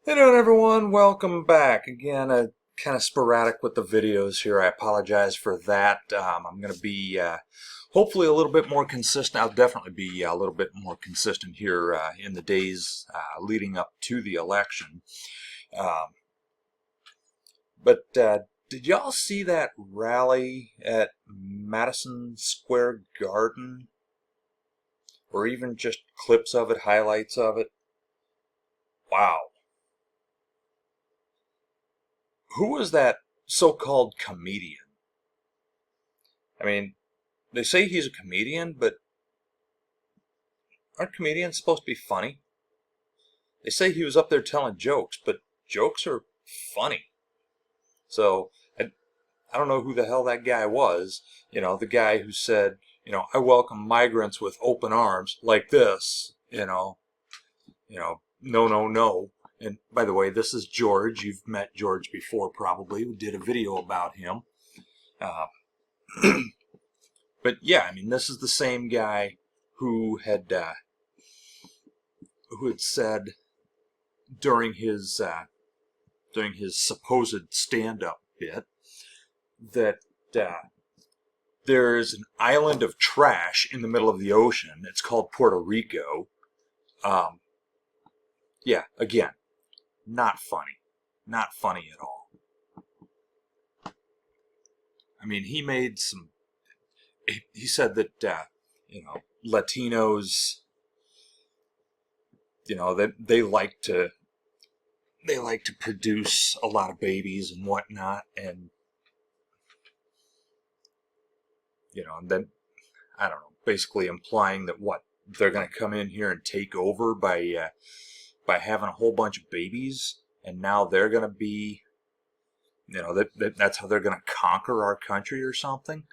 Hey doing everyone, welcome back. Again, kind of sporadic with the videos here. I apologize for that. I'm going to be hopefully a little bit more consistent. I'll definitely be a little bit more consistent here in the days leading up to the election. Um, but did y'all see that rally at Madison Square Garden? Or even just clips of it, highlights of it? Wow. Who was that so-called comedian? I mean, they say he's a comedian, but aren't comedians supposed to be funny? They say he was up there telling jokes, but jokes are funny. So I don't know who the hell that guy was. You know, the guy who said, I welcome migrants with open arms like this. No, no, no. And by the way, this is George. You've met George before, probably. We did a video about him. Uh, but yeah, I mean, this is the same guy who had said during his supposed stand-up bit that there's an island of trash in the middle of the ocean. It's called Puerto Rico. Um, yeah, again, not funny. Not funny at all. I mean, he said that, Latinos, that they like to produce a lot of babies and whatnot, and and then I don't know, basically implying that they're going to come in here and take over by having a whole bunch of babies, and now they're going to be, that's how they're going to conquer our country or something.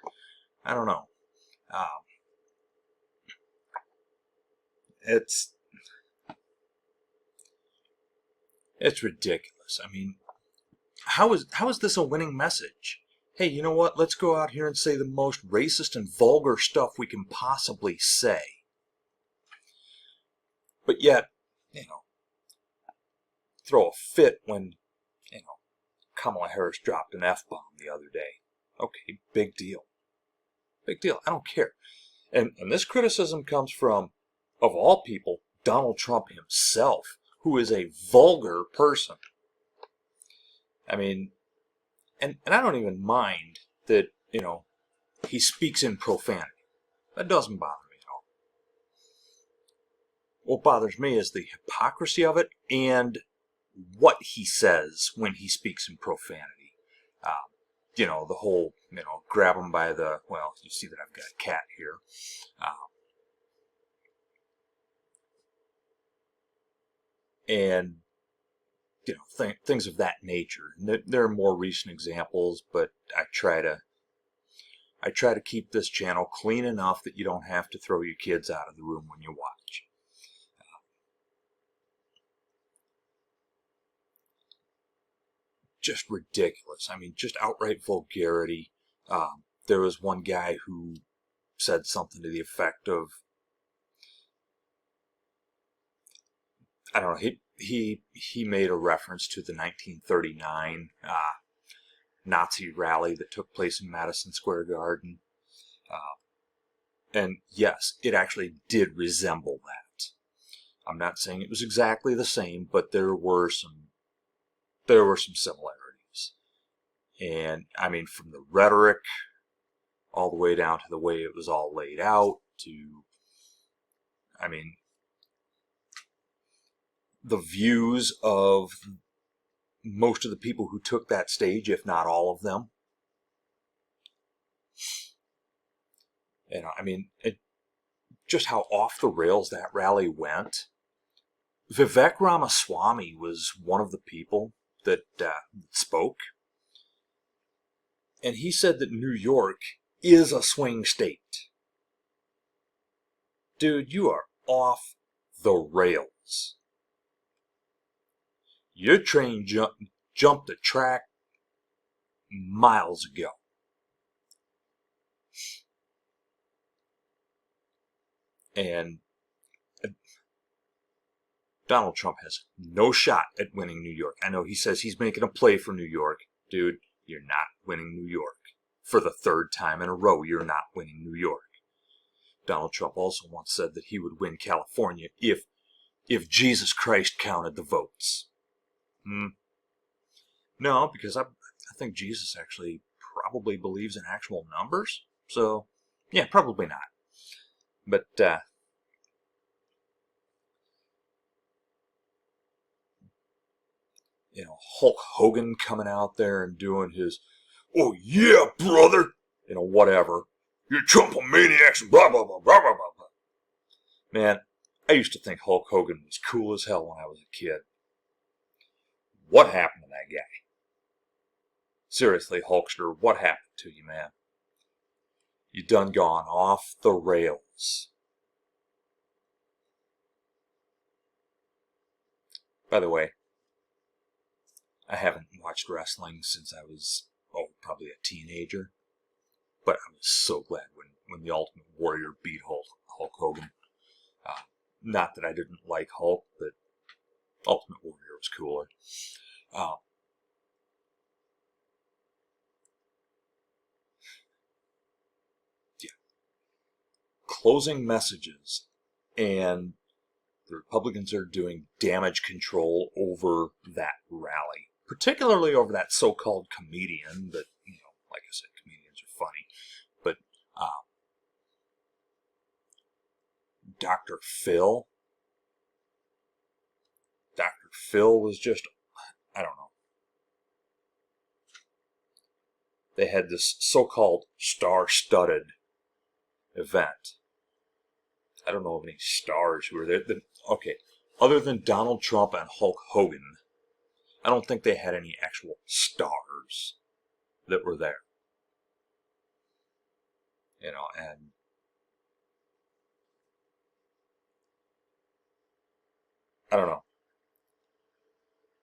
I don't know. Um, it's it's ridiculous. I mean, how is this a winning message? Hey, you know what? Let's go out here and say the most racist and vulgar stuff we can possibly say. But yet, throw a fit when, Kamala Harris dropped an F-bomb the other day. Okay, big deal. Big deal. I don't care. And this criticism comes from, of all people, Donald Trump himself, who is a vulgar person. I mean, and I don't even mind that, he speaks in profanity. That doesn't bother me at all. What bothers me is the hypocrisy of it and what he says when he speaks in profanity. The whole, grab him by the, well, you see that I've got a cat here. And, things of that nature. There are more recent examples, but I try to keep this channel clean enough that you don't have to throw your kids out of the room when you watch. Just ridiculous. I mean, just outright vulgarity. There was one guy who said something to the effect of, I don't know, he made a reference to the 1939 Nazi rally that took place in Madison Square Garden. And yes, it actually did resemble that. I'm not saying it was exactly the same, but there were some similarities. And I mean, from the rhetoric all the way down to the way it was all laid out to, I mean, the views of most of the people who took that stage, if not all of them. I mean, just how off the rails that rally went. Vivek Ramaswamy was one of the people that spoke. And he said that New York is a swing state. Dude, you are off the rails. Your train jumped the track miles ago. And Donald Trump has no shot at winning New York. I know he says he's making a play for New York. Dude, you're not winning New York. For the third time in a row, you're not winning New York. Donald Trump also once said that he would win California if Jesus Christ counted the votes. No, because I think Jesus actually probably believes in actual numbers. So, yeah, probably not. But, Hulk Hogan coming out there and doing his, oh yeah, brother, whatever. You're Trumpomaniacs, blah, blah, blah, blah, blah, blah. Man, I used to think Hulk Hogan was cool as hell when I was a kid. What happened to that guy? Seriously, Hulkster, what happened to you, man? You done gone off the rails. By the way, I haven't watched wrestling since I was, probably a teenager. But I was so glad when the Ultimate Warrior beat Hulk Hogan. Not that I didn't like Hulk, but Ultimate Warrior was cooler. Yeah. Closing messages. And the Republicans are doing damage control over that rally. Particularly over that so-called comedian, but, like I said, comedians are funny. But Dr. Phil was just, I don't know. They had this so-called star-studded event. I don't know of any stars who were there. Okay, other than Donald Trump and Hulk Hogan, I don't think they had any actual stars that were there. And I don't know.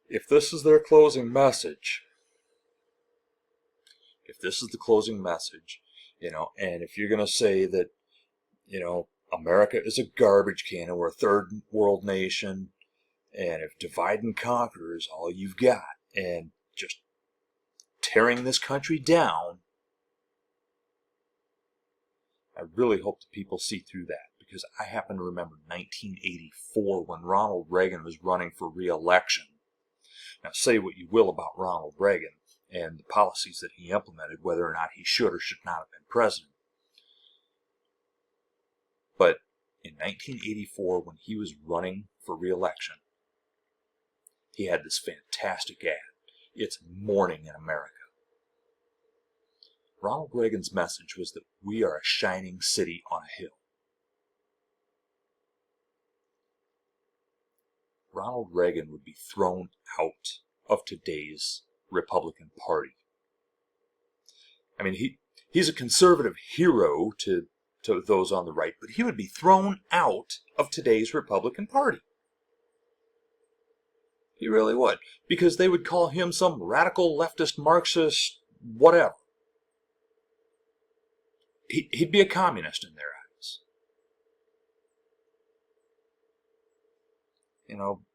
If this is their closing message, and if you're going to say that, America is a garbage can and we're a third world nation, and if divide and conquer is all you've got, and just tearing this country down, I really hope that people see through that, because I happen to remember 1984 when Ronald Reagan was running for re-election. Now, say what you will about Ronald Reagan and the policies that he implemented, whether or not he should or should not have been president. But in 1984, when he was running for re-election, he had this fantastic ad. It's morning in America. Ronald Reagan's message was that we are a shining city on a hill. Ronald Reagan would be thrown out of today's Republican Party. I mean, he's a conservative hero to those on the right, but he would be thrown out of today's Republican Party. He really would, because they would call him some radical leftist Marxist whatever. He'd be a communist in their eyes.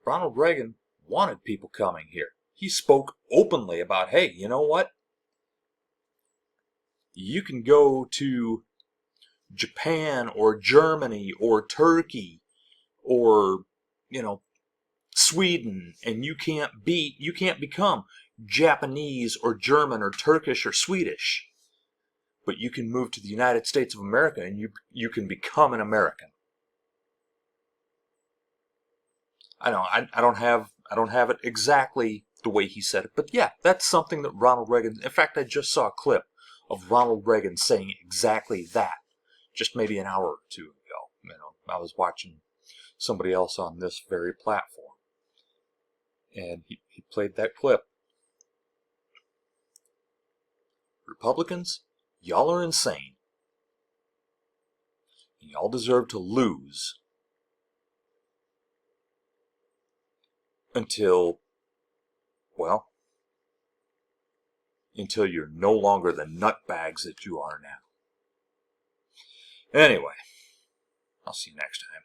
Ronald Reagan wanted people coming here. He spoke openly about, hey, you know what? You can go to Japan or Germany or Turkey or, Sweden, and you can't become Japanese or German or Turkish or Swedish. But you can move to the United States of America and you can become an American. I know I don't have it exactly the way he said it, but yeah, that's something that Ronald Reagan. In fact, I just saw a clip of Ronald Reagan saying exactly that, just maybe an hour or two ago. I was watching somebody else on this very platform, and he played that clip. Republicans, y'all are insane. And y'all deserve to lose until you're no longer the nutbags that you are now. Anyway, I'll see you next time.